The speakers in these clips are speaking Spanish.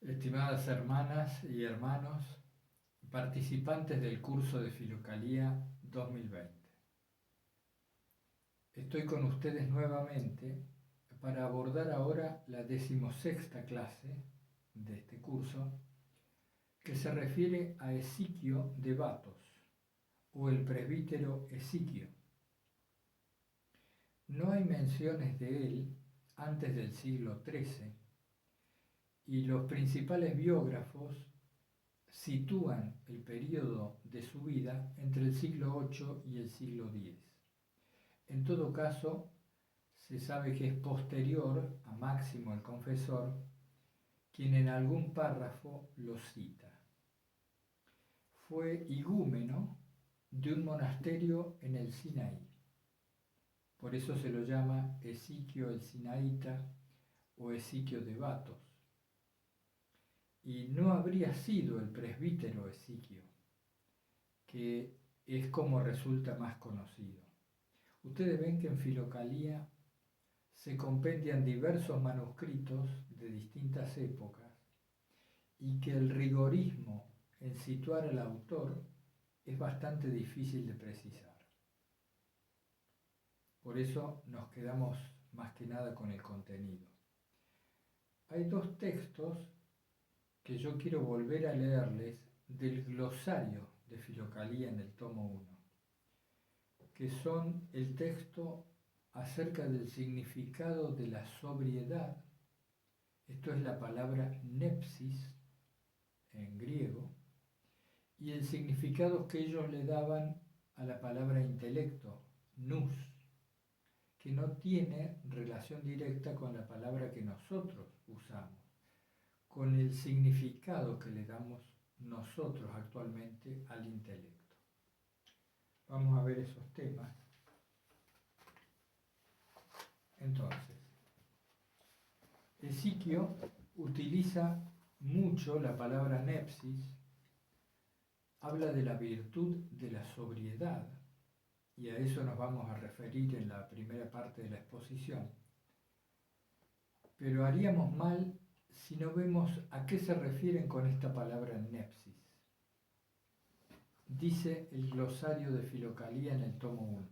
Estimadas hermanas y hermanos, participantes del curso de Filocalía 2020. Estoy con ustedes nuevamente para abordar ahora la 16ª clase de este curso, que se refiere a Esiquio de Batos, o el presbítero Esiquio. No hay menciones de él antes del siglo XIII, y los principales biógrafos sitúan el período de su vida entre el siglo VIII y el siglo X. En todo caso, se sabe que es posterior a Máximo el Confesor, quien en algún párrafo lo cita. Fue igúmeno de un monasterio en el Sinaí. Por eso se lo llama Esiquio el Sinaíta o Esiquio de Batos. Y no habría sido el presbítero Esiquio, que es como resulta más conocido. Ustedes ven que en Filocalía se compendian diversos manuscritos de distintas épocas y que el rigorismo en situar al autor es bastante difícil de precisar. Por eso nos quedamos más que nada con el contenido. Hay dos textos que yo quiero volver a leerles del glosario de Filocalía en el tomo 1, que son el texto acerca del significado de la sobriedad. Esto es la palabra nepsis en griego, y el significado que ellos le daban a la palabra intelecto, nous, que no tiene relación directa con la palabra que nosotros usamos, con el significado que le damos nosotros actualmente al intelecto. Vamos a ver esos temas. Entonces, Esiquio utiliza mucho la palabra nepsis, habla de la virtud de la sobriedad, y a eso nos vamos a referir en la primera parte de la exposición. Pero haríamos mal si no vemos a qué se refieren con esta palabra nepsis. Dice el glosario de Filocalía en el tomo 1,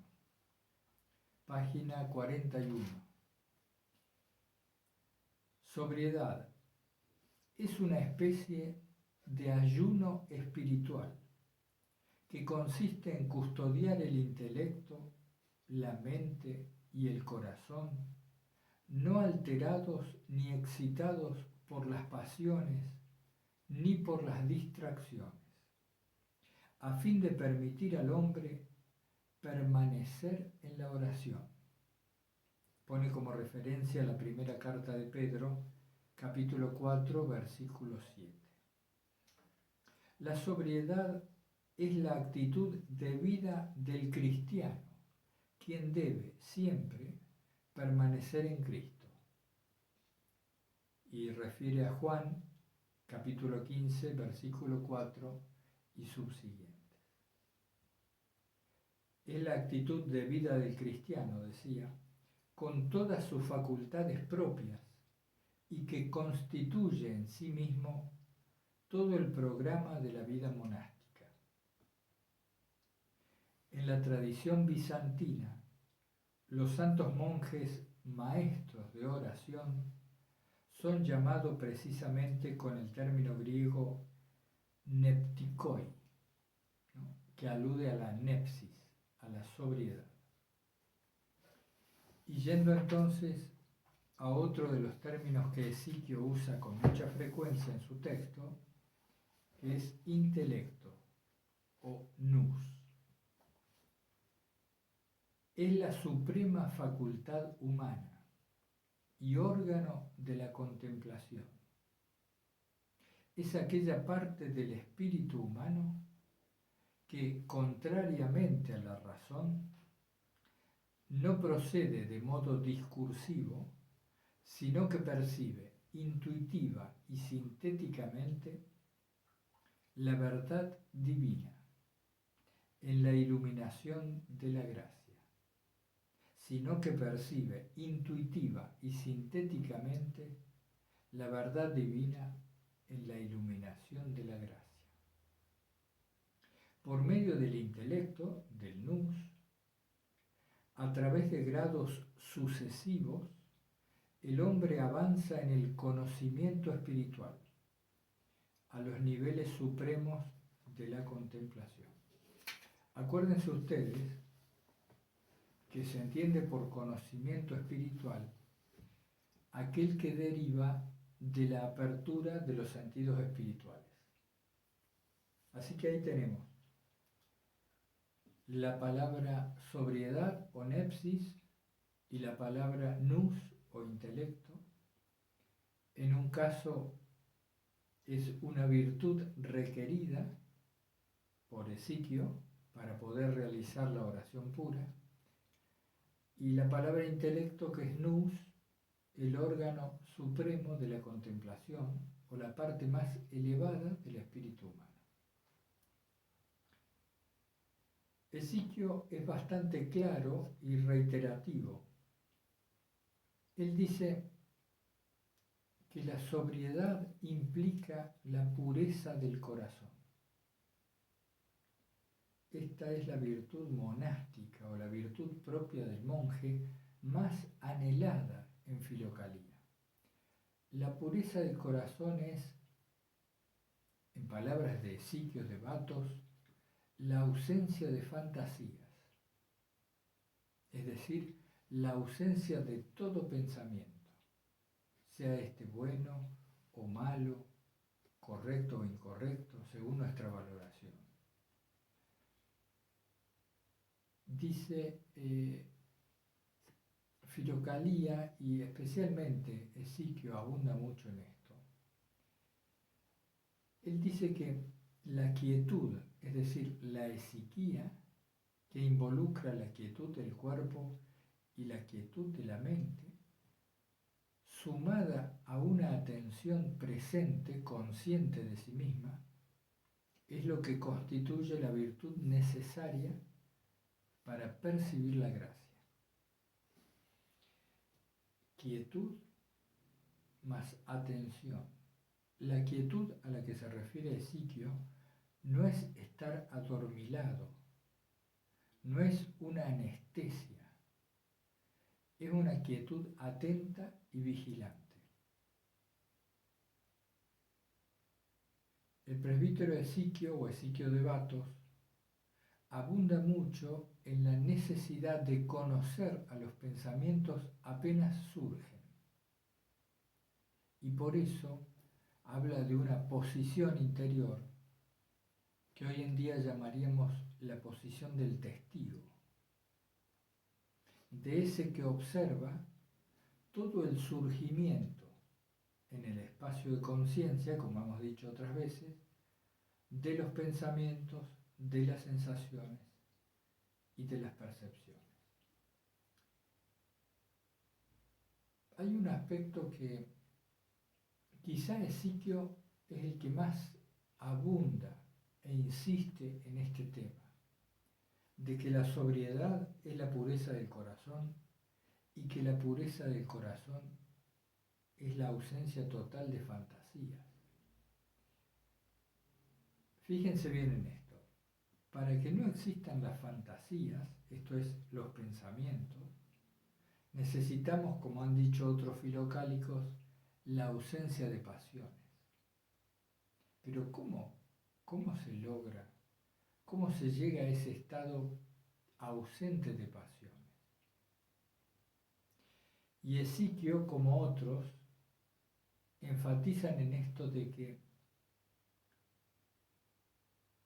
página 41. Sobriedad es una especie de ayuno espiritual que consiste en custodiar el intelecto, la mente y el corazón, no alterados ni excitados por las pasiones ni por las distracciones, a fin de permitir al hombre permanecer en la oración. Pone como referencia la primera carta de Pedro, capítulo 4, versículo 7. La sobriedad es la actitud de vida del cristiano, quien debe siempre permanecer en Cristo. Y refiere a Juan, capítulo 15, versículo 4 y subsiguientes. Es la actitud de vida del cristiano, decía, con todas sus facultades propias y que constituye en sí mismo todo el programa de la vida monástica. En la tradición bizantina, los santos monjes maestros de oración son llamados precisamente con el término griego neptikoi, ¿no?, que alude a la nepsis, a la sobriedad. Y yendo entonces a otro de los términos que Esiquio usa con mucha frecuencia en su texto, que es intelecto o nous. Es la suprema facultad humana y órgano de la contemplación. Es aquella parte del espíritu humano que, contrariamente a la razón, no procede de modo discursivo, sino que percibe intuitiva y sintéticamente la verdad divina en la iluminación de la gracia, sino que percibe intuitiva y sintéticamente la verdad divina en la iluminación de la gracia. Por medio del intelecto, del nous, a través de grados sucesivos, el hombre avanza en el conocimiento espiritual, a los niveles supremos de la contemplación. Acuérdense ustedes que se entiende por conocimiento espiritual aquel que deriva de la apertura de los sentidos espirituales. Así que ahí tenemos la palabra sobriedad o nepsis y la palabra nous o intelecto. En un caso es una virtud requerida por Ezequiel para poder realizar la oración pura, y la palabra intelecto, que es nous, el órgano supremo de la contemplación o la parte más elevada del espíritu humano. Ezequiel es bastante claro y reiterativo. Él dice que la sobriedad implica la pureza del corazón. Esta es la virtud monástica o la virtud propia del monje más anhelada en Filocalía. La pureza del corazón es, en palabras de Ezequiel de Batos, la ausencia de fantasías, es decir, la ausencia de todo pensamiento, sea este bueno o malo, correcto o incorrecto, según nuestra valoración. Dice Filocalía, y especialmente Ezequiel abunda mucho en esto. Él dice que la quietud, es decir, la esiquía, que involucra la quietud del cuerpo y la quietud de la mente, sumada a una atención presente, consciente de sí misma, es lo que constituye la virtud necesaria para percibir la gracia. Quietud más atención. La quietud a la que se refiere Ezequiel no es estar adormilado, no es una anestesia, es una quietud atenta y vigilante. El presbítero Ezequiel o Ezequiel de Batos abunda mucho en la necesidad de conocer a los pensamientos apenas surgen. Y por eso habla de una posición interior que hoy en día llamaríamos la posición del testigo, de ese que observa todo el surgimiento en el espacio de conciencia, como hemos dicho otras veces, de los pensamientos, de las sensaciones y de las percepciones. Hay un aspecto que quizá Ezequiel es el que más abunda e insiste en este tema, de que la sobriedad es la pureza del corazón y que la pureza del corazón es la ausencia total de fantasías. Fíjense bien en esto. Para que no existan las fantasías, esto es, los pensamientos, necesitamos, como han dicho otros filocálicos, la ausencia de pasiones. Pero ¿cómo se logra? ¿Cómo se llega a ese estado ausente de pasiones? Y Ezequiel, como otros, enfatizan en esto de que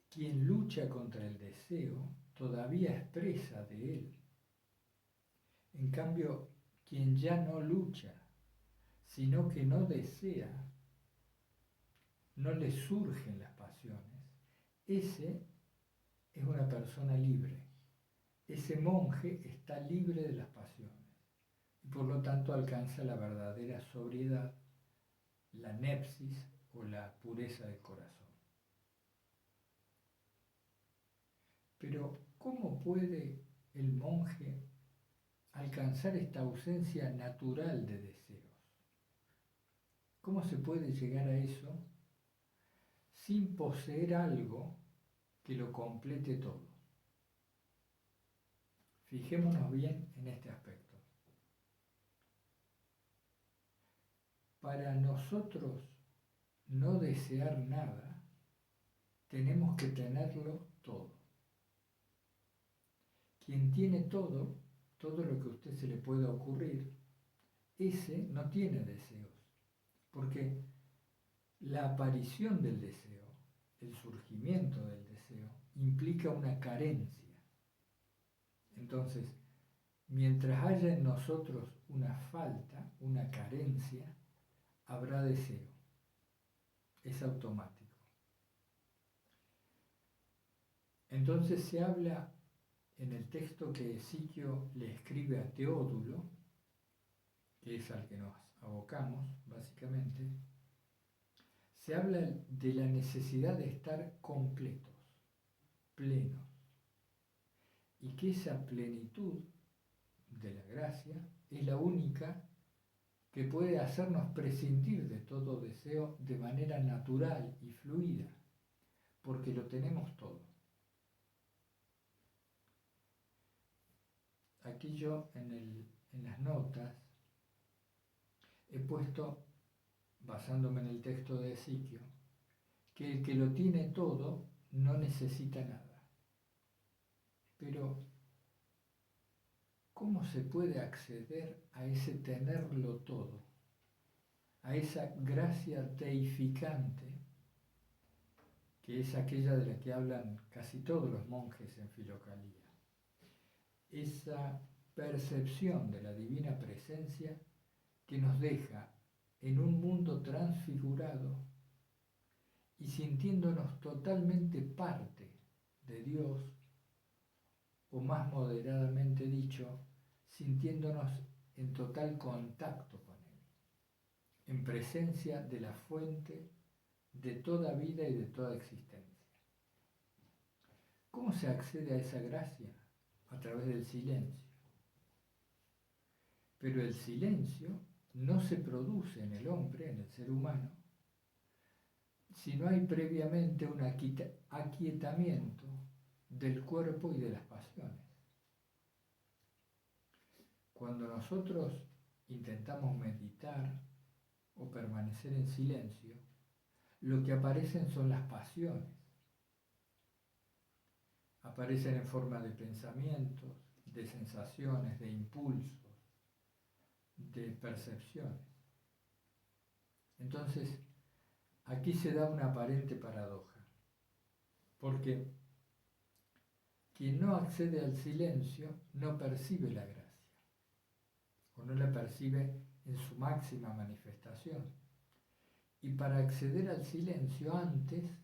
quien lucha contra el deseo todavía es presa de él. En cambio, quien ya no lucha, sino que no desea, no le surgen las pasiones, ese es una persona libre. Ese monje está libre de las pasiones y por lo tanto alcanza la verdadera sobriedad, la nepsis o la pureza del corazón. Pero ¿cómo puede el monje alcanzar esta ausencia natural de deseos? ¿Cómo se puede llegar a eso sin poseer algo que lo complete todo. Fijémonos bien en este aspecto. Para nosotros no desear nada, tenemos que tenerlo todo. Quien tiene todo, todo lo que a usted se le pueda ocurrir, ese no tiene deseos, porque la aparición del deseo, el surgimiento del deseo, implica una carencia. Entonces, mientras haya en nosotros una falta, una carencia, habrá deseo. Es automático. Entonces se habla en el texto que Esiquio le escribe a Teódulo, que es al que nos abocamos, básicamente, se habla de la necesidad de estar completos, plenos, y que esa plenitud de la gracia es la única que puede hacernos prescindir de todo deseo de manera natural y fluida, porque lo tenemos todo. Aquí yo en las notas he puesto, basándome en el texto de Esiquio, que el que lo tiene todo no necesita nada. Pero, ¿cómo se puede acceder a ese tenerlo todo? A esa gracia deificante, que es aquella de la que hablan casi todos los monjes en Filocalía. Esa percepción de la divina presencia que nos deja en un mundo transfigurado y sintiéndonos totalmente parte de Dios, o más moderadamente dicho, sintiéndonos en total contacto con Él, en presencia de la fuente de toda vida y de toda existencia. ¿Cómo se accede a esa gracia? A través del silencio. Pero el silencio no se produce en el hombre, en el ser humano, si no hay previamente un aquietamiento del cuerpo y de las pasiones. Cuando nosotros intentamos meditar o permanecer en silencio, lo que aparecen son las pasiones. Aparecen en forma de pensamientos, de sensaciones, de impulsos, de percepciones. Entonces, aquí se da una aparente paradoja, porque quien no accede al silencio no percibe la gracia, o no la percibe en su máxima manifestación. Y para acceder al silencio antes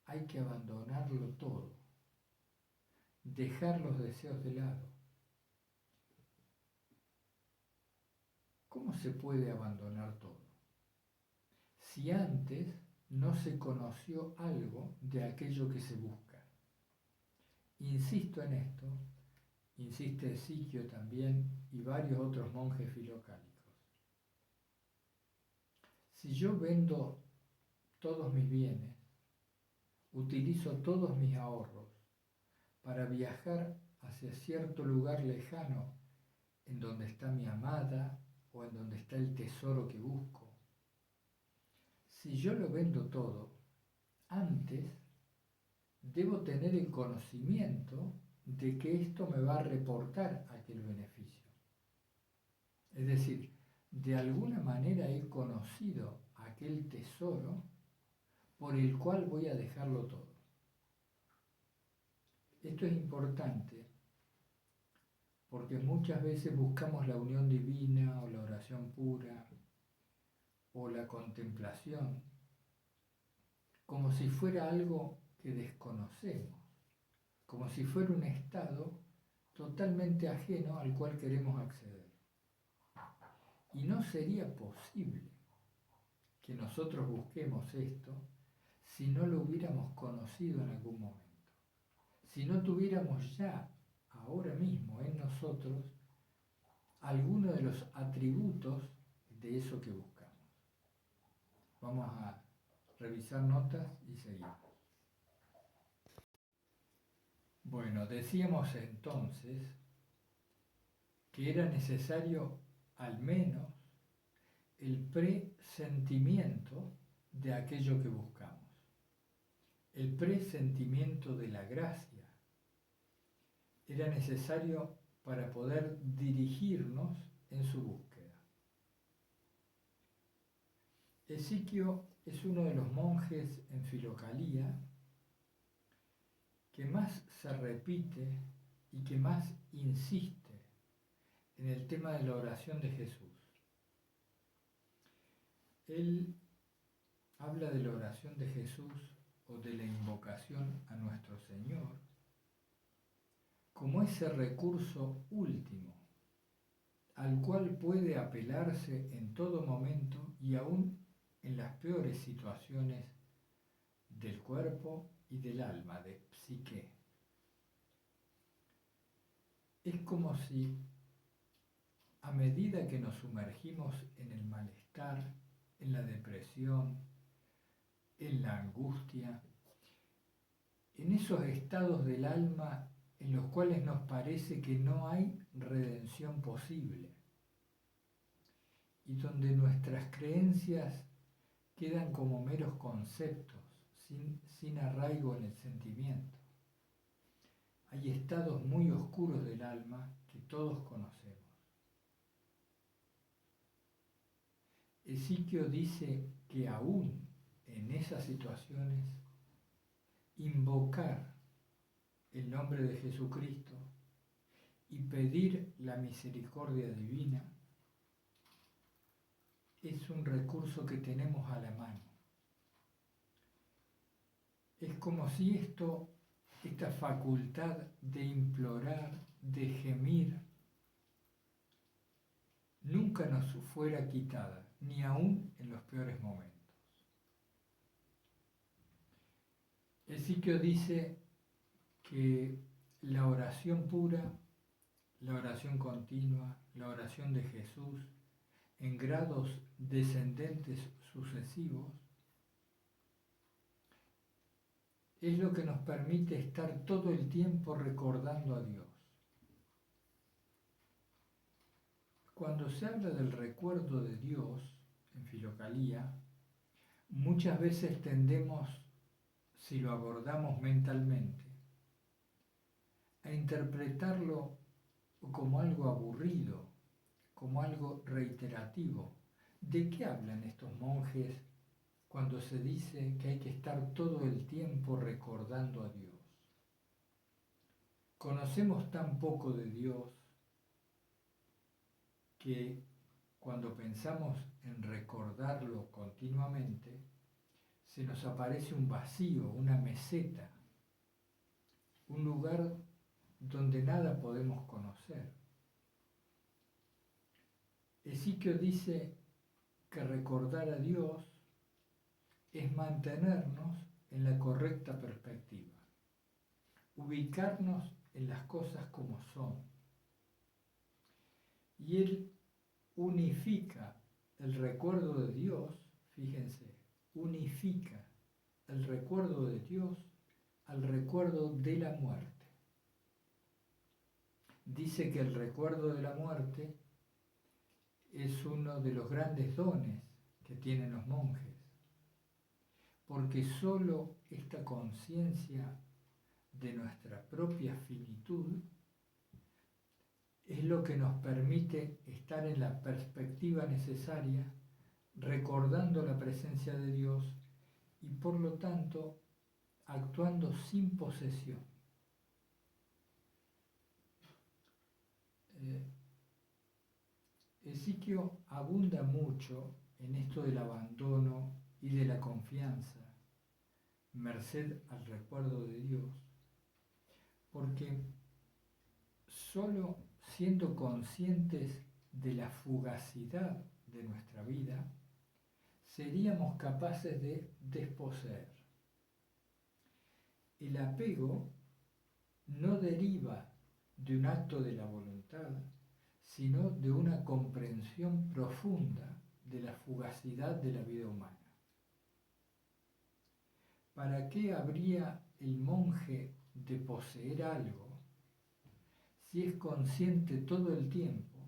hay que abandonarlo todo, dejar los deseos de lado. ¿Cómo se puede abandonar todo? Si antes no se conoció algo de aquello que se busca. Insisto en esto, insiste Esiquio también y varios otros monjes filocálicos. Si yo vendo todos mis bienes, utilizo todos mis ahorros para viajar hacia cierto lugar lejano en donde está mi amada o en donde está el tesoro que busco, si yo lo vendo todo, antes debo tener el conocimiento de que esto me va a reportar aquel beneficio. Es decir, de alguna manera he conocido aquel tesoro por el cual voy a dejarlo todo. Esto es importante porque muchas veces buscamos la unión divina o la oración pura o la contemplación como si fuera algo que desconocemos, como si fuera un estado totalmente ajeno al cual queremos acceder. Y no sería posible que nosotros busquemos esto si no lo hubiéramos conocido en algún momento, si no tuviéramos ya, ahora mismo, en nosotros, alguno de los atributos de eso que buscamos. Vamos a revisar notas y seguimos. Bueno, decíamos entonces que era necesario al menos el presentimiento de aquello que buscamos, el presentimiento de la gracia. Era necesario para poder dirigirnos en su búsqueda. Esiquio es uno de los monjes en Filocalía que más se repite y que más insiste en el tema de la oración de Jesús. Él habla de la oración de Jesús o de la invocación a nuestro Señor como ese recurso último al cual puede apelarse en todo momento y aún en las peores situaciones del cuerpo y del alma, de psique. Es como si a medida que nos sumergimos en el malestar, en la depresión, en la angustia, en esos estados del alma en los cuales nos parece que no hay redención posible y donde nuestras creencias quedan como meros conceptos, sin arraigo en el sentimiento. Hay estados muy oscuros del alma que todos conocemos. Esiquio dice que aún en esas situaciones, invocar el nombre de Jesucristo y pedir la misericordia divina es un recurso que tenemos a la mano. Es como si esta facultad de implorar, de gemir, nunca nos fuera quitada, ni aún en los peores momentos. Esiquio dice que la oración pura, la oración continua, la oración de Jesús, en grados descendentes sucesivos, es lo que nos permite estar todo el tiempo recordando a Dios. Cuando se habla del recuerdo de Dios en Filocalía, muchas veces tendemos, si lo abordamos mentalmente, a interpretarlo como algo aburrido, como algo reiterativo. ¿De qué hablan estos monjes cuando se dice que hay que estar todo el tiempo recordando a Dios? Conocemos tan poco de Dios que cuando pensamos en recordarlo continuamente, se nos aparece un vacío, una meseta, un lugar donde nada podemos conocer. Esiquio dice que recordar a Dios es mantenernos en la correcta perspectiva, ubicarnos en las cosas como son. Y él unifica el recuerdo de Dios, fíjense, unifica el recuerdo de Dios al recuerdo de la muerte. Dice que el recuerdo de la muerte es uno de los grandes dones que tienen los monjes, porque sólo esta conciencia de nuestra propia finitud es lo que nos permite estar en la perspectiva necesaria, recordando la presencia de Dios y por lo tanto actuando sin posesión. Esiquio abunda mucho en esto del abandono y de la confianza, merced al recuerdo de Dios, porque solo siendo conscientes de la fugacidad de nuestra vida, seríamos capaces de desposeer. El apego no deriva de un acto de la voluntad, sino de una comprensión profunda de la fugacidad de la vida humana. ¿para qué habría el monje de poseer algo si es consciente todo el tiempo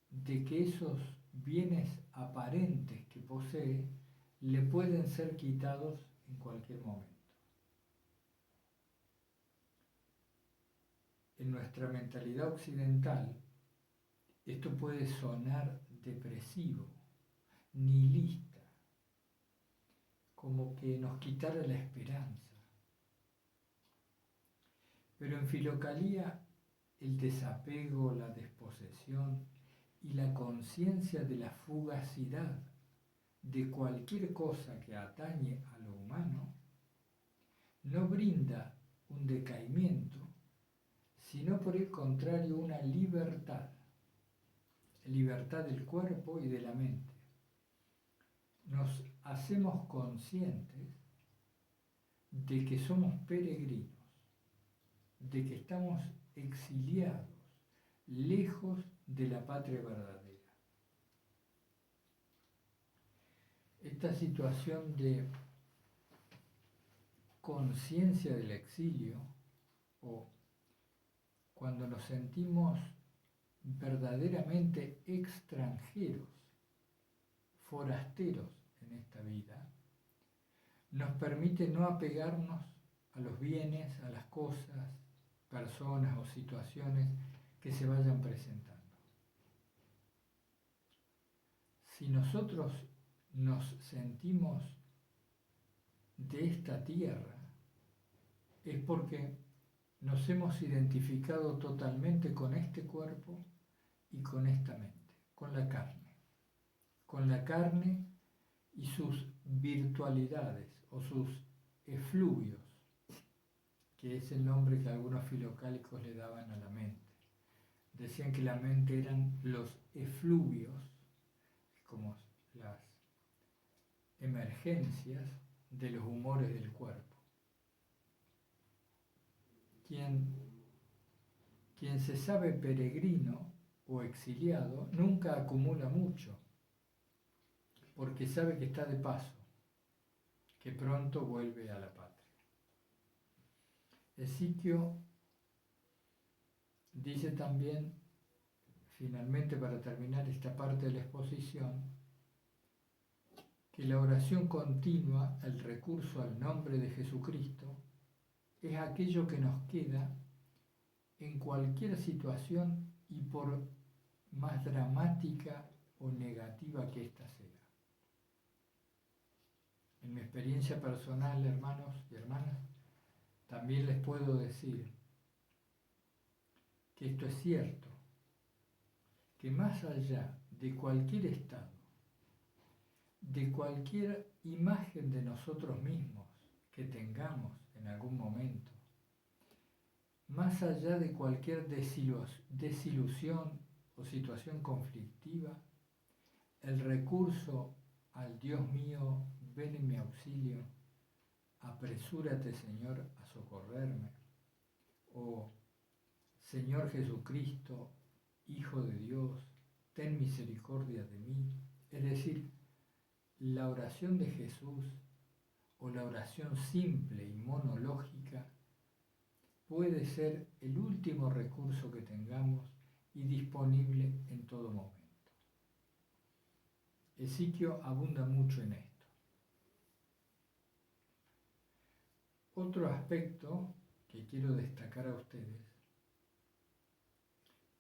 de que esos bienes aparentes que posee le pueden ser quitados en cualquier momento? En nuestra mentalidad occidental, esto puede sonar depresivo, nihilista, como que nos quitara la esperanza. Pero en Filocalía, el desapego, la desposesión y la conciencia de la fugacidad de cualquier cosa que atañe a lo humano no brinda un decaimiento, sino por el contrario una libertad, libertad del cuerpo y de la mente. Nos hacemos conscientes de que somos peregrinos, de que estamos exiliados, lejos de la patria verdadera. Esta situación de conciencia del exilio, o cuando nos sentimos verdaderamente extranjeros, forasteros en esta vida, nos permite no apegarnos a los bienes, a las cosas, personas o situaciones que se vayan presentando. Si nosotros nos sentimos de esta tierra, es porque nos hemos identificado totalmente con este cuerpo y con esta mente, con la carne y sus virtualidades o sus efluvios, que es el nombre que algunos filocálicos le daban a la mente. Decían que la mente eran los efluvios, como las emergencias de los humores del cuerpo. Quien se sabe peregrino o exiliado nunca acumula mucho, porque sabe que está de paso, que pronto vuelve a la patria. Ezequiel dice también, finalmente para terminar esta parte de la exposición, que la oración continua, el recurso al nombre de Jesucristo, es aquello que nos queda en cualquier situación y por más dramática o negativa que ésta sea. En mi experiencia personal, hermanos y hermanas, también les puedo decir que esto es cierto, que más allá de cualquier estado, de cualquier imagen de nosotros mismos que tengamos en algún momento, más allá de cualquier desilusión o situación conflictiva, el recurso al Dios mío, ven en mi auxilio, apresúrate Señor a socorrerme, o Señor Jesucristo, Hijo de Dios, ten misericordia de mí. Es decir, la oración de Jesús o la oración simple y monológica puede ser el último recurso que tengamos y disponible en todo momento. Ezequiel abunda mucho en esto. Otro aspecto que quiero destacar a ustedes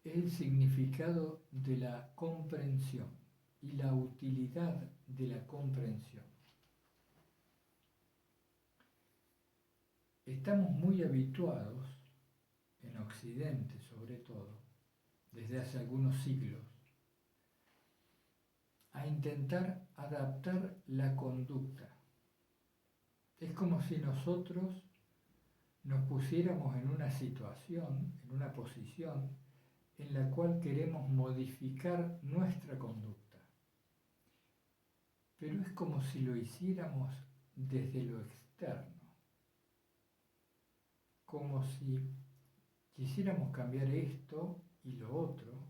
es el significado de la comprensión y la utilidad de la comprensión. Estamos muy habituados, en Occidente sobre todo, desde hace algunos siglos, a intentar adaptar la conducta. Es como si nosotros nos pusiéramos en una situación, en una posición, en la cual queremos modificar nuestra conducta. Pero es como si lo hiciéramos desde lo externo, como si quisiéramos cambiar esto y lo otro,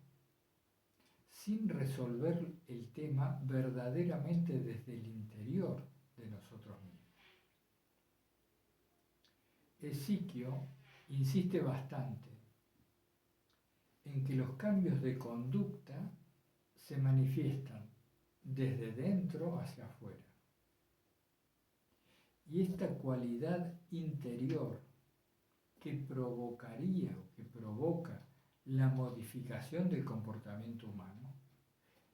sin resolver el tema verdaderamente desde el interior de nosotros mismos. Ezequiel insiste bastante en que los cambios de conducta se manifiestan desde dentro hacia afuera. Y esta cualidad interior que provocaría o que provoca la modificación del comportamiento humano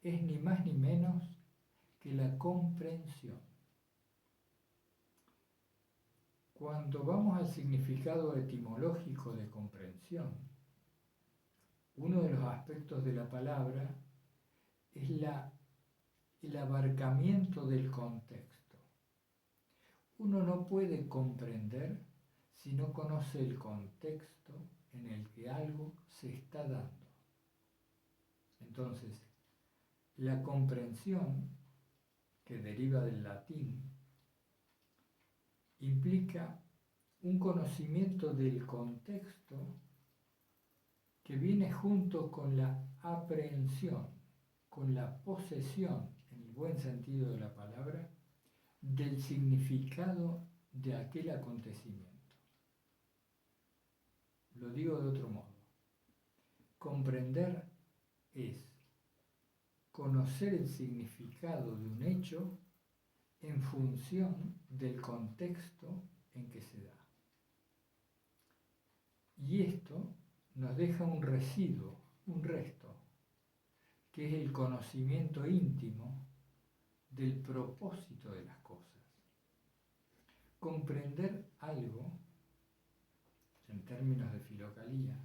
es ni más ni menos que la comprensión. Cuando vamos al significado etimológico de comprensión, uno de los aspectos de la palabra es el abarcamiento del contexto. Uno no puede comprender si no conoce el contexto en el que algo se está dando. Entonces, la comprensión, que deriva del latín, implica un conocimiento del contexto que viene junto con la aprehensión, con la posesión, en el buen sentido de la palabra, del significado de aquel acontecimiento. Lo digo de otro modo. Comprender es conocer el significado de un hecho en función del contexto en que se da. Y esto nos deja un residuo, un resto, que es el conocimiento íntimo del propósito de las cosas. Comprender algo, en términos de filocalía,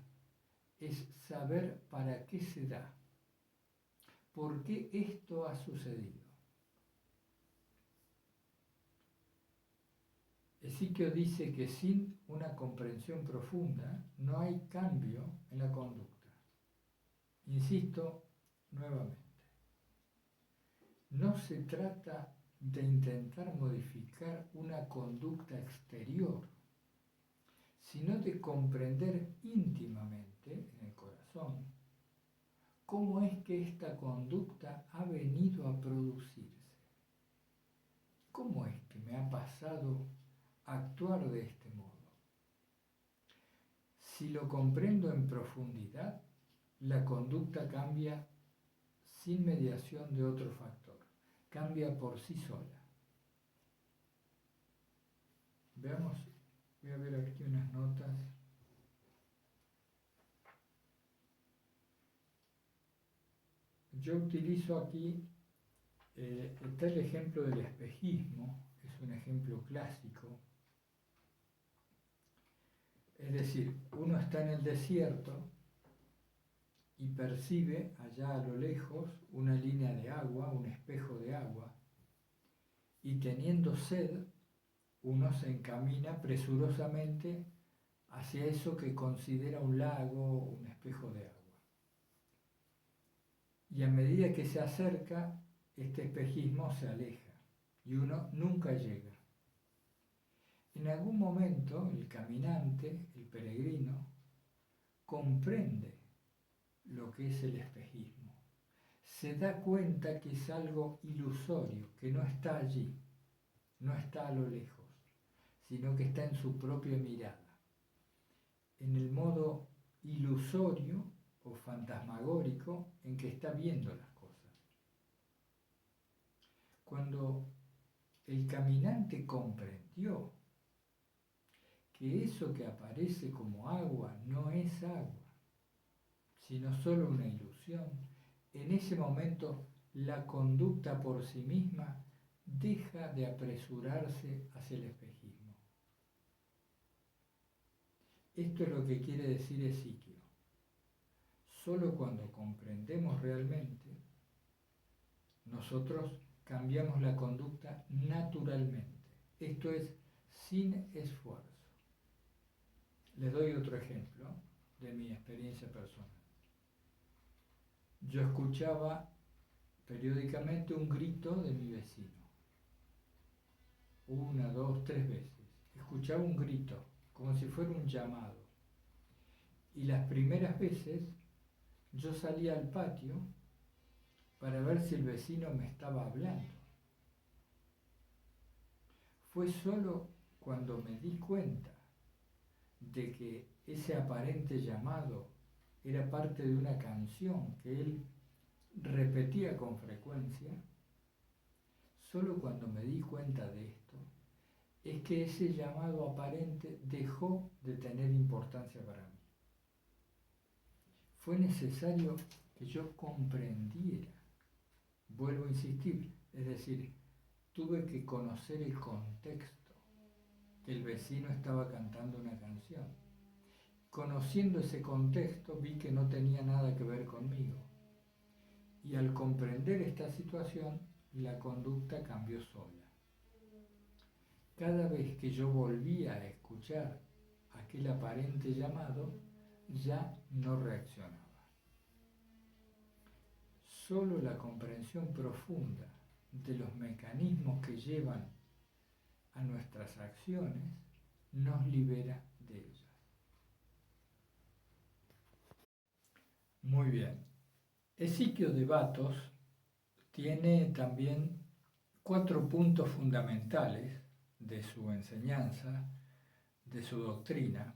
es saber para qué se da, por qué esto ha sucedido. Ezequiel dice que sin una comprensión profunda no hay cambio en la conducta. Insisto nuevamente, no se trata de intentar modificar una conducta exterior, sino de comprender íntimamente en el corazón cómo es que esta conducta ha venido a producirse. ¿Cómo es que me ha pasado actuar de este modo? Si lo comprendo en profundidad, la conducta cambia sin mediación de otro factor, cambia por sí sola. Veamos, voy a ver aquí unas notas. Yo utilizo aquí, está el ejemplo del espejismo, es un ejemplo clásico. Es decir, uno está en el desierto y percibe allá a lo lejos una línea de agua, un espejo de agua, y teniendo sed, uno se encamina presurosamente hacia eso que considera un lago o un espejo de agua. Y a medida que se acerca, este espejismo se aleja y uno nunca llega. En algún momento el caminante, el peregrino, comprende lo que es el espejismo. Se da cuenta que es algo ilusorio, que no está allí, no está a lo lejos, sino que está en su propia mirada, en el modo ilusorio o fantasmagórico en que está viendo las cosas. Cuando el caminante comprendió que eso que aparece como agua no es agua, sino solo una ilusión, en ese momento la conducta por sí misma deja de apresurarse hacia el espejismo. Esto es lo que quiere decir Ezequiel. Solo cuando comprendemos realmente, nosotros cambiamos la conducta naturalmente. Esto es sin esfuerzo. Les doy otro ejemplo de mi experiencia personal. Yo escuchaba periódicamente un grito de mi vecino. 1, 2, 3 veces. Escuchaba un grito, como si fuera un llamado. Y las primeras veces yo salía al patio para ver si el vecino me estaba hablando. Fue solo cuando me di cuenta de que ese aparente llamado era parte de una canción que él repetía con frecuencia, solo cuando me di cuenta de esto, es que ese llamado aparente dejó de tener importancia para mí. Fue necesario que yo comprendiera, vuelvo a insistir, es decir, tuve que conocer el contexto, que el vecino estaba cantando una canción. Conociendo ese contexto vi que no tenía nada que ver conmigo. Y al comprender esta situación, la conducta cambió sola. Cada vez que yo volvía a escuchar aquel aparente llamado, ya no reaccionaba. Solo la comprensión profunda de los mecanismos que llevan a nuestras acciones nos libera de ellas. Muy bien. Ezequiel de Batos tiene también 4 puntos fundamentales de su enseñanza, de su doctrina,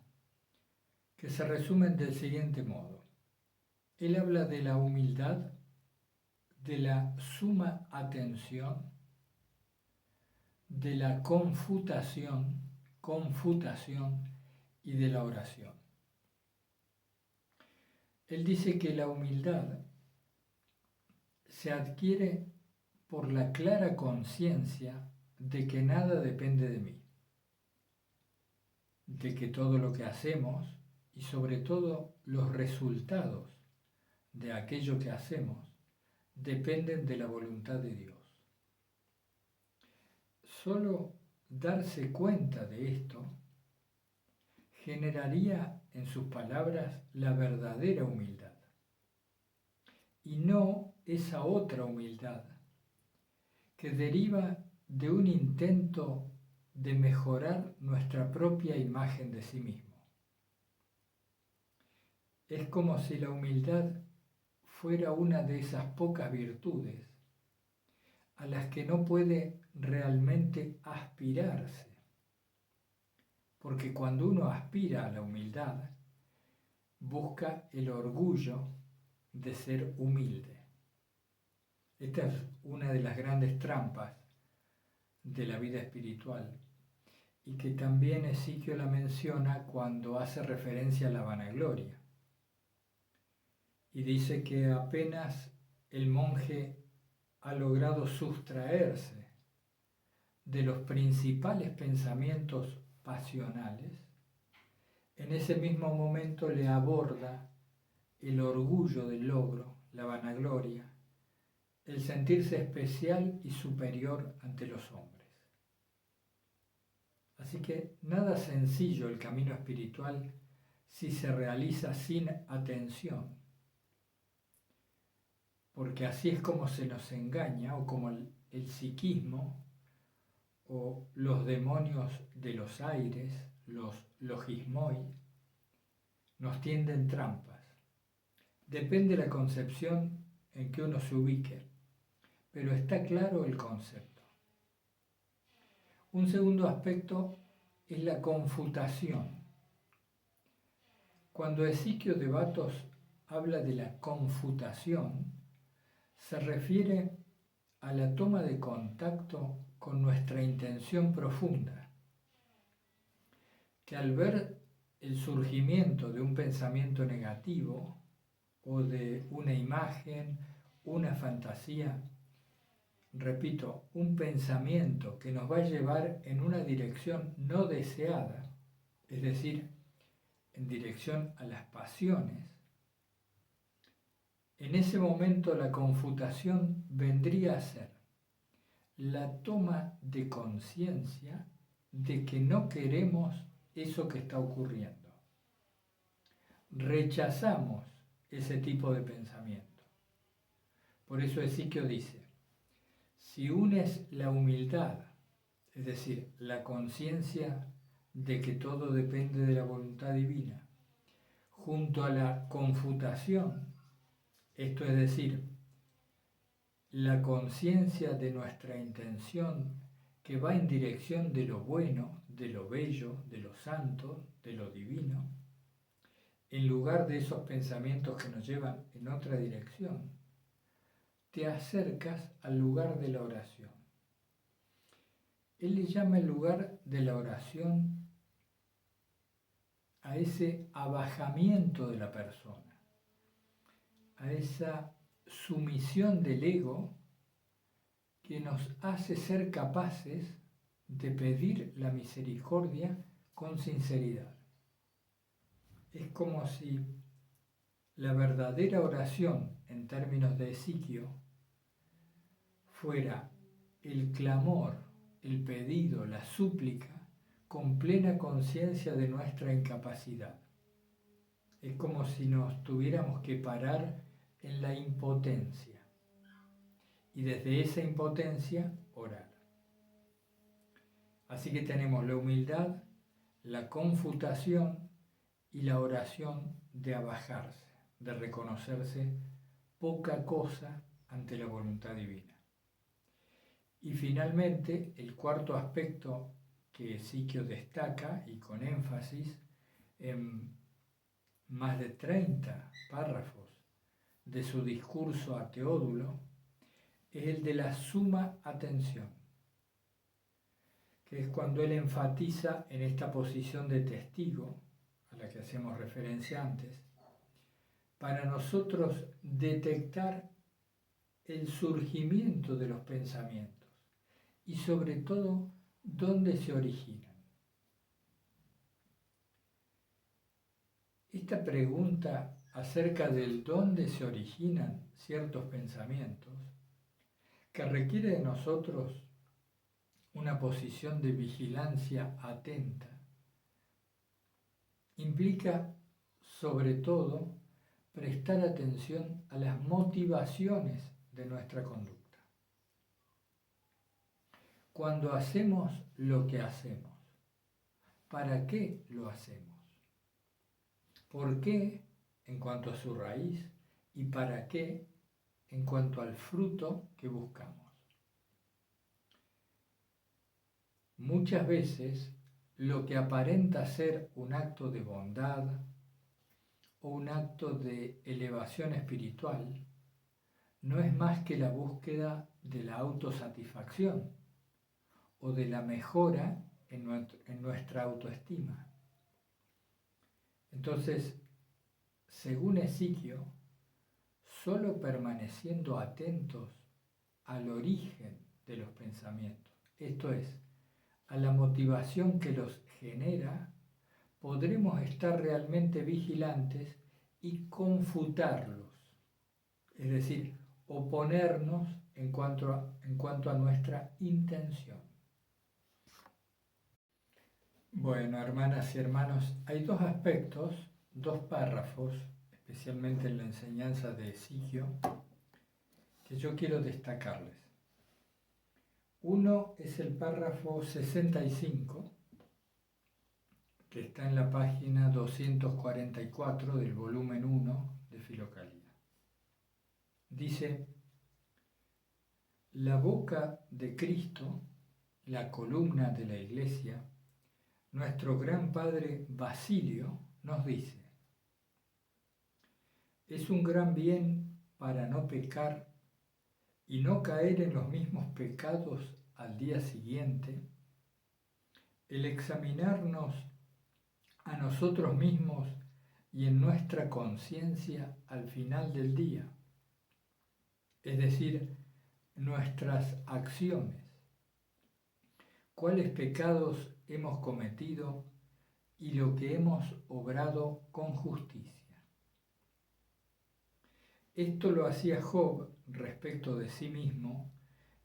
que se resumen del siguiente modo. Él habla de la humildad, de la suma atención, de la confutación y de la oración. Él dice que la humildad se adquiere por la clara conciencia de que nada depende de mí, de que todo lo que hacemos y sobre todo los resultados de aquello que hacemos dependen de la voluntad de Dios. Solo darse cuenta de esto generaría en sus palabras la verdadera humildad y no esa otra humildad que deriva de un intento de mejorar nuestra propia imagen de sí mismo. Es como si la humildad fuera una de esas pocas virtudes a las que no puede realmente aspirarse, porque cuando uno aspira a la humildad, busca el orgullo de ser humilde. Esta es una de las grandes trampas de la vida espiritual y que también Ezequiel la menciona cuando hace referencia a la vanagloria. Y dice que apenas el monje ha logrado sustraerse de los principales pensamientos pasionales, en ese mismo momento le aborda el orgullo del logro, la vanagloria, el sentirse especial y superior ante los hombres. Así que nada sencillo el camino espiritual si se realiza sin atención, porque así es como se nos engaña, o como el psiquismo o los demonios de los aires, los logismoi, nos tienden trampas. Depende de la concepción en que uno se ubique, pero está claro el concepto. Un segundo aspecto es la confutación. Cuando Ezequiel de Batos habla de la confutación, se refiere a la toma de contacto con nuestra intención profunda, que al ver el surgimiento de un pensamiento negativo o de una imagen, una fantasía, repito, un pensamiento que nos va a llevar en una dirección no deseada, es decir, en dirección a las pasiones, en ese momento la confutación vendría a ser la toma de conciencia de que no queremos eso que está ocurriendo. Rechazamos ese tipo de pensamiento. Por eso Ezequiel dice, si unes la humildad, es decir, la conciencia de que todo depende de la voluntad divina, junto a la confutación, esto es decir, la conciencia de nuestra intención que va en dirección de lo bueno, de lo bello, de lo santo, de lo divino, en lugar de esos pensamientos que nos llevan en otra dirección, te acercas al lugar de la oración. Él le llama el lugar de la oración a ese abajamiento de la persona, a esa sumisión del ego que nos hace ser capaces de pedir la misericordia con sinceridad. Es como si la verdadera oración en términos de Ezequiel fuera el clamor, el pedido, la súplica con plena conciencia de nuestra incapacidad. Es como si nos tuviéramos que parar en la impotencia y desde esa impotencia orar. Así que tenemos la humildad, la confutación y la oración de abajarse, de reconocerse poca cosa ante la voluntad divina. Y finalmente, el cuarto aspecto que Ezequiel destaca, y con énfasis, en más de 30 párrafos de su discurso a Teodulo, es el de la suma atención, que es cuando él enfatiza en esta posición de testigo, a la que hacemos referencia antes, para nosotros detectar el surgimiento de los pensamientos y sobre todo dónde se originan. Esta pregunta acerca del dónde se originan ciertos pensamientos, que requiere de nosotros una posición de vigilancia atenta, implica sobre todo prestar atención a las motivaciones de nuestra conducta. Cuando hacemos lo que hacemos, ¿para qué lo hacemos? ¿Por qué en cuanto a su raíz y para qué en cuanto al fruto que buscamos? Muchas veces lo que aparenta ser un acto de bondad o un acto de elevación espiritual no es más que la búsqueda de la autosatisfacción o de la mejora en nuestra autoestima. Entonces, según Ezequiel, solo permaneciendo atentos al origen de los pensamientos, esto es, a la motivación que los genera, podremos estar realmente vigilantes y confutarlos, es decir, oponernos en cuanto a nuestra intención. Bueno, hermanas y hermanos, hay dos aspectos, dos párrafos, especialmente en la enseñanza de Ezequiel, que yo quiero destacarles. Uno es el párrafo 65, que está en la página 244 del volumen 1 de Filocalía. Dice: la boca de Cristo, la columna de la Iglesia, nuestro gran padre Basilio nos dice: es un gran bien para no pecar y no caer en los mismos pecados al día siguiente, el examinarnos a nosotros mismos y en nuestra conciencia al final del día, es decir, nuestras acciones, cuáles pecados hemos cometido y lo que hemos obrado con justicia. Esto lo hacía Job respecto de sí mismo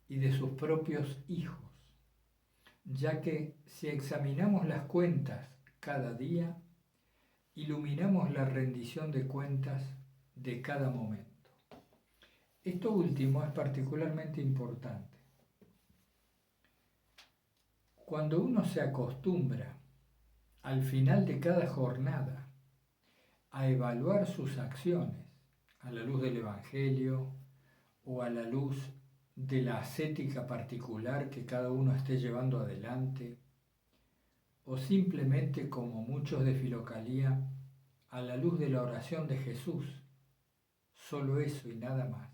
y de sus propios hijos, ya que si examinamos las cuentas cada día, iluminamos la rendición de cuentas de cada momento. Esto último es particularmente importante. Cuando uno se acostumbra al final de cada jornada a evaluar sus acciones a la luz del Evangelio o a la luz de la ascética particular que cada uno esté llevando adelante, o simplemente, como muchos de Filocalía, a la luz de la oración de Jesús, solo eso y nada más.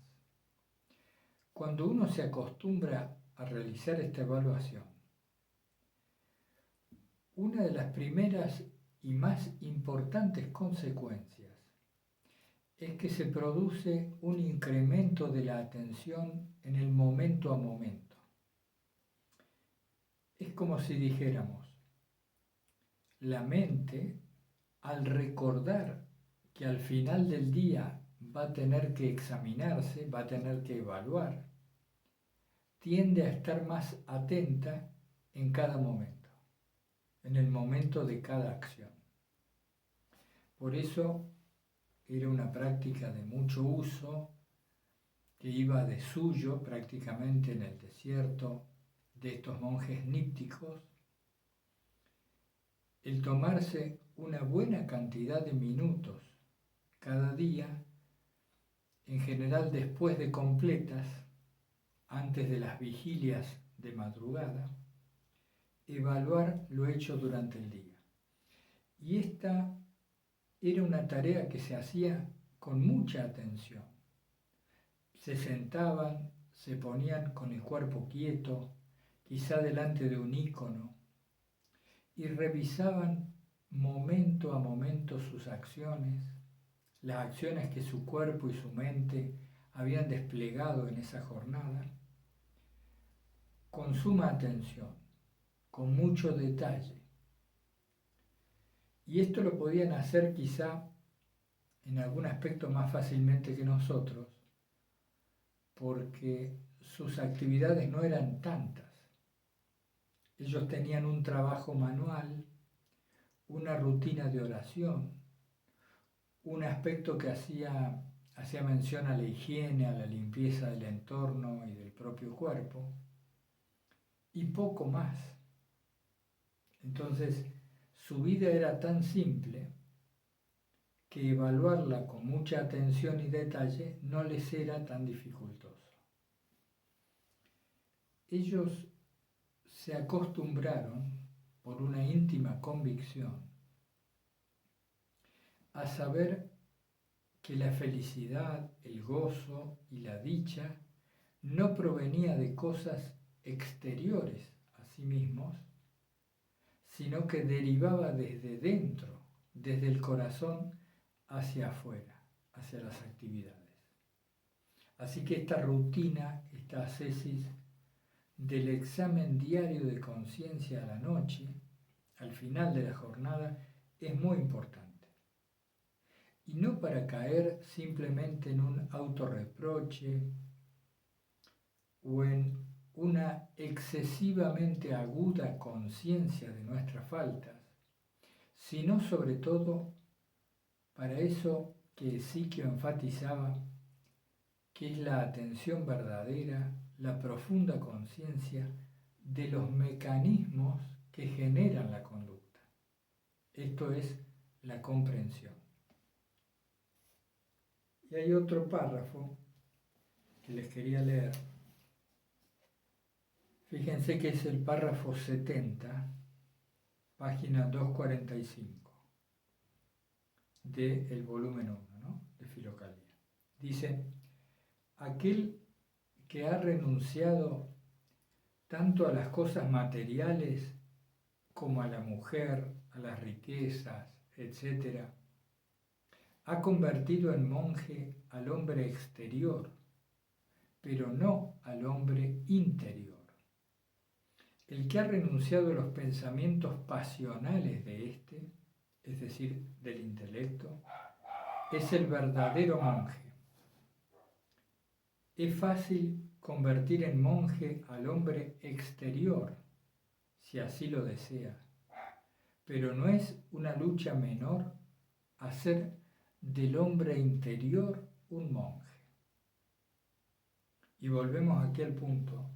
Cuando uno se acostumbra a realizar esta evaluación, una de las primeras y más importantes consecuencias es que se produce un incremento de la atención en el momento a momento. Es como si dijéramos, la mente, al recordar que al final del día va a tener que examinarse, va a tener que evaluar, tiende a estar más atenta en cada momento, en el momento de cada acción. Por eso era una práctica de mucho uso, que iba de suyo prácticamente en el desierto de estos monjes nípticos, el tomarse una buena cantidad de minutos cada día, en general después de completas, antes de las vigilias de madrugada, evaluar lo hecho durante el día. Y esta era una tarea que se hacía con mucha atención. Se sentaban, se ponían con el cuerpo quieto, quizá delante de un ícono, y revisaban momento a momento sus acciones, las acciones que su cuerpo y su mente habían desplegado en esa jornada, con suma atención, con mucho detalle. Y esto lo podían hacer quizá en algún aspecto más fácilmente que nosotros, porque sus actividades no eran tantas. Ellos tenían un trabajo manual, una rutina de oración, un aspecto que hacía mención a la higiene, a la limpieza del entorno y del propio cuerpo, y poco más. Entonces, su vida era tan simple que evaluarla con mucha atención y detalle no les era tan dificultoso. Ellos se acostumbraron, por una íntima convicción, a saber que la felicidad, el gozo y la dicha no provenía de cosas exteriores a sí mismos, sino que derivaba desde dentro, desde el corazón hacia afuera, hacia las actividades. Así que esta rutina, esta ascesis del examen diario de conciencia a la noche, al final de la jornada, es muy importante. Y no para caer simplemente en un autorreproche o en una excesivamente aguda conciencia de nuestras faltas, sino sobre todo para eso que Siquio enfatizaba, que es la atención verdadera, la profunda conciencia de los mecanismos que generan la conducta. Esto es la comprensión. Y hay otro párrafo que les quería leer. Fíjense que es el párrafo 70, página 245, del volumen 1, ¿no?, de Filocalía. Dice, aquel que ha renunciado tanto a las cosas materiales como a la mujer, a las riquezas, etc., ha convertido en monje al hombre exterior, pero no al hombre interior. El que ha renunciado a los pensamientos pasionales de éste, es decir, del intelecto, es el verdadero monje. Es fácil convertir en monje al hombre exterior, si así lo desea, pero no es una lucha menor hacer del hombre interior un monje. Y volvemos aquí al punto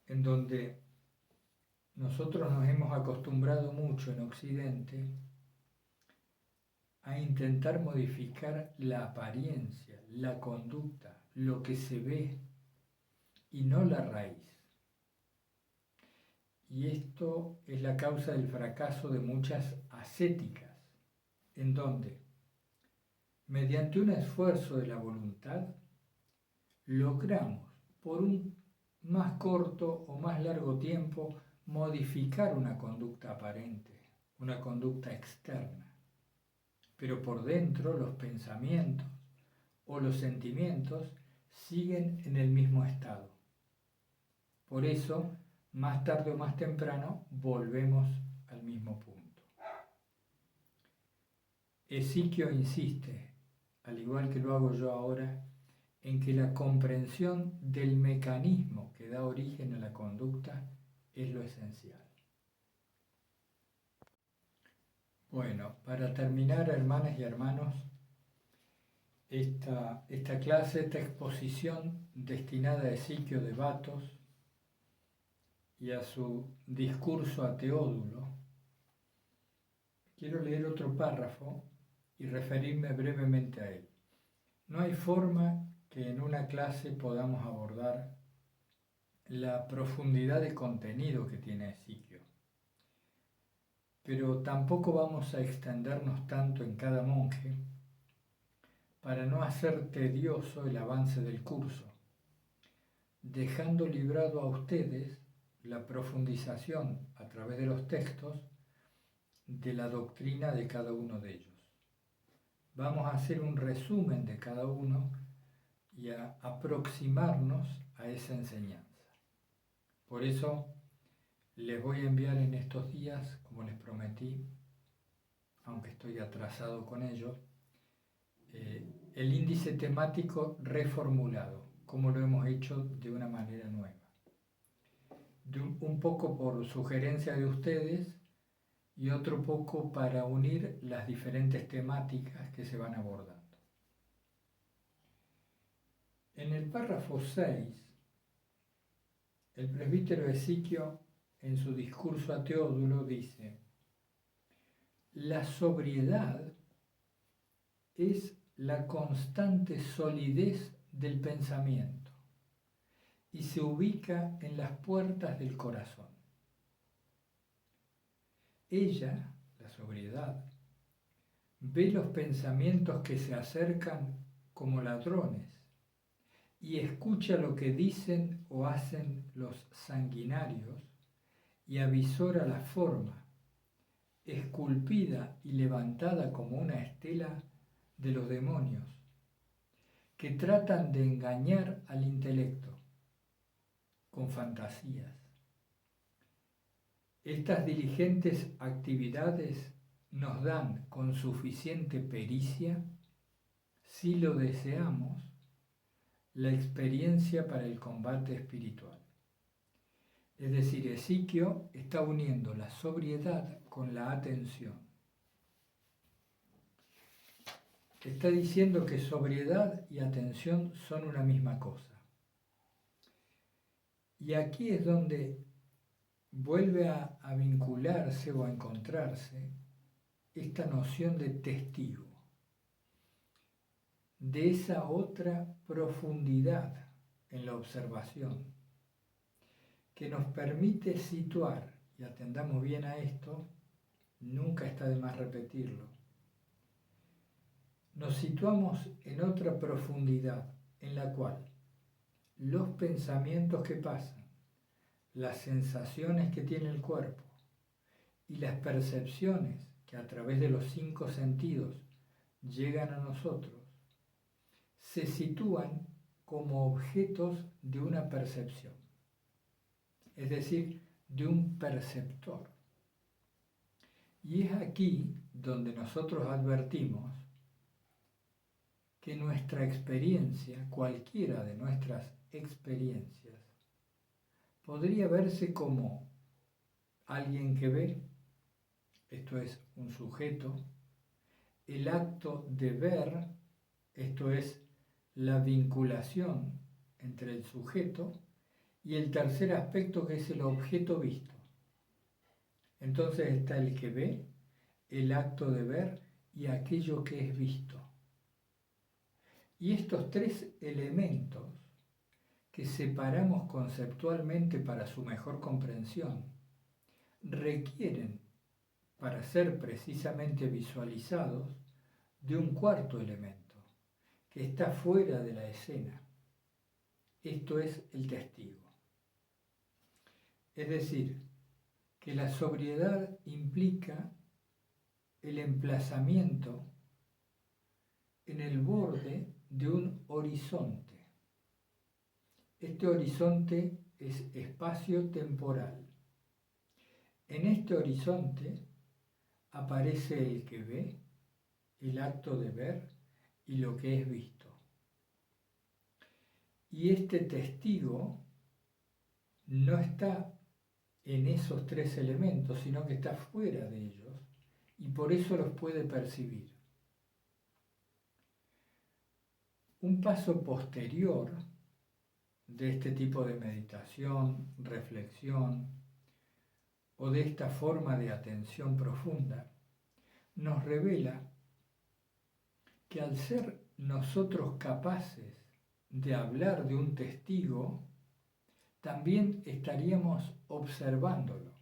en donde nosotros nos hemos acostumbrado mucho en Occidente a intentar modificar la apariencia, la conducta, lo que se ve, y no la raíz. Y esto es la causa del fracaso de muchas ascéticas, en donde, mediante un esfuerzo de la voluntad, logramos por un más corto o más largo tiempo modificar una conducta aparente, una conducta externa. Pero por dentro los pensamientos o los sentimientos siguen en el mismo estado. Por eso, más tarde o más temprano, volvemos al mismo punto. Ezequiel insiste, al igual que lo hago yo ahora, en que la comprensión del mecanismo que da origen a la conducta es lo esencial. Bueno, para terminar, hermanas y hermanos, esta clase, esta exposición destinada a Ezequiel de Batos y a su discurso a Teodulo, quiero leer otro párrafo y referirme brevemente a él. No hay forma que en una clase podamos abordar la profundidad de contenido que tiene Ezequiel, pero tampoco vamos a extendernos tanto en cada monje para no hacer tedioso el avance del curso, dejando librado a ustedes la profundización a través de los textos de la doctrina de cada uno de ellos. Vamos a hacer un resumen de cada uno y a aproximarnos a esa enseñanza. Por eso les voy a enviar en estos días, como les prometí, aunque estoy atrasado con ello, el índice temático reformulado, como lo hemos hecho de una manera nueva. Un poco por sugerencia de ustedes y otro poco para unir las diferentes temáticas que se van abordando. En el párrafo 6, el presbítero Ezequiel, en su discurso a Teodulo, dice: la sobriedad es la constante solidez del pensamiento y se ubica en las puertas del corazón. Ella, la sobriedad, ve los pensamientos que se acercan como ladrones y escucha lo que dicen o hacen los sanguinarios y avisora la forma, esculpida y levantada como una estela de los demonios, que tratan de engañar al intelecto con fantasías. Estas diligentes actividades nos dan con suficiente pericia, si lo deseamos, la experiencia para el combate espiritual. Es decir, Ezequiel está uniendo la sobriedad con la atención. Está diciendo que sobriedad y atención son una misma cosa. Y aquí es donde vuelve a vincularse o a encontrarse esta noción de testigo, de esa otra profundidad en la observación que nos permite situar, y atendamos bien a esto, nunca está de más repetirlo, nos situamos en otra profundidad en la cual los pensamientos que pasan, las sensaciones que tiene el cuerpo y las percepciones que a través de los 5 sentidos llegan a nosotros, se sitúan como objetos de una percepción, es decir, de un perceptor. Y es aquí donde nosotros advertimos que nuestra experiencia, cualquiera de nuestras experiencias, podría verse como alguien que ve, esto es un sujeto, el acto de ver, esto es la vinculación entre el sujeto, y el tercer aspecto, que es el objeto visto. Entonces está el que ve, el acto de ver y aquello que es visto. Y estos 3 elementos que separamos conceptualmente para su mejor comprensión, requieren, para ser precisamente visualizados, de un cuarto elemento, que está fuera de la escena. Esto es el testigo. Es decir, que la sobriedad implica el emplazamiento en el borde de un horizonte. Este horizonte es espacio-temporal. En este horizonte aparece el que ve, el acto de ver y lo que es visto. Y este testigo no está en esos tres elementos, sino que está fuera de ellos y por eso los puede percibir. Un paso posterior de este tipo de meditación, reflexión o de esta forma de atención profunda nos revela que al ser nosotros capaces de hablar de un testigo, también estaríamos observándolo,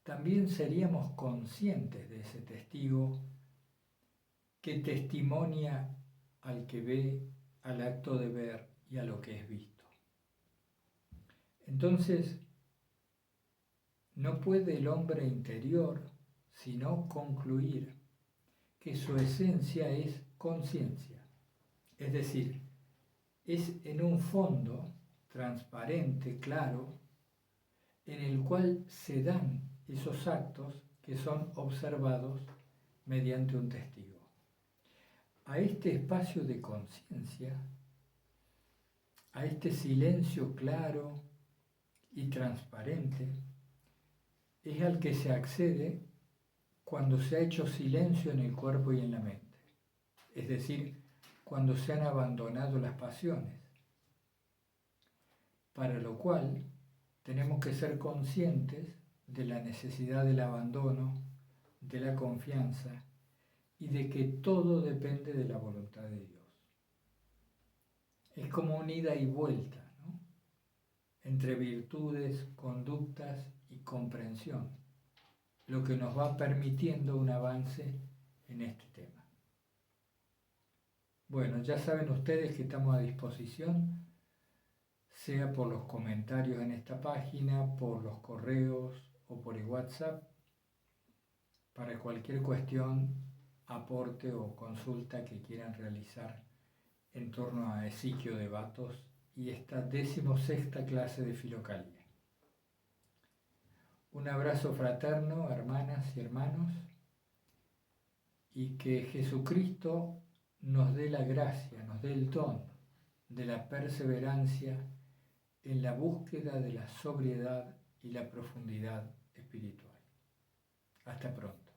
también seríamos conscientes de ese testigo que testimonia al que ve, al acto de ver y a lo que es visto. Entonces, no puede el hombre interior sino concluir que su esencia es conciencia, es decir, es en un fondo transparente, claro, en el cual se dan esos actos que son observados mediante un testigo. A este espacio de conciencia, a este silencio claro y transparente, es al que se accede cuando se ha hecho silencio en el cuerpo y en la mente, es decir, cuando se han abandonado las pasiones, para lo cual tenemos que ser conscientes de la necesidad del abandono, de la confianza y de que todo depende de la voluntad de Dios. Es como una ida y vuelta, ¿no?, entre virtudes, conductas y comprensión, lo que nos va permitiendo un avance en este tema. Bueno, ya saben ustedes que estamos a disposición, sea por los comentarios en esta página, por los correos o por el WhatsApp, para cualquier cuestión, aporte o consulta que quieran realizar en torno a Ezequiel de Batos y esta 16ª clase de Filocalía. Un abrazo fraterno, hermanas y hermanos, y que Jesucristo nos dé la gracia, nos dé el don de la perseverancia en la búsqueda de la sobriedad y la profundidad espiritual. Hasta pronto.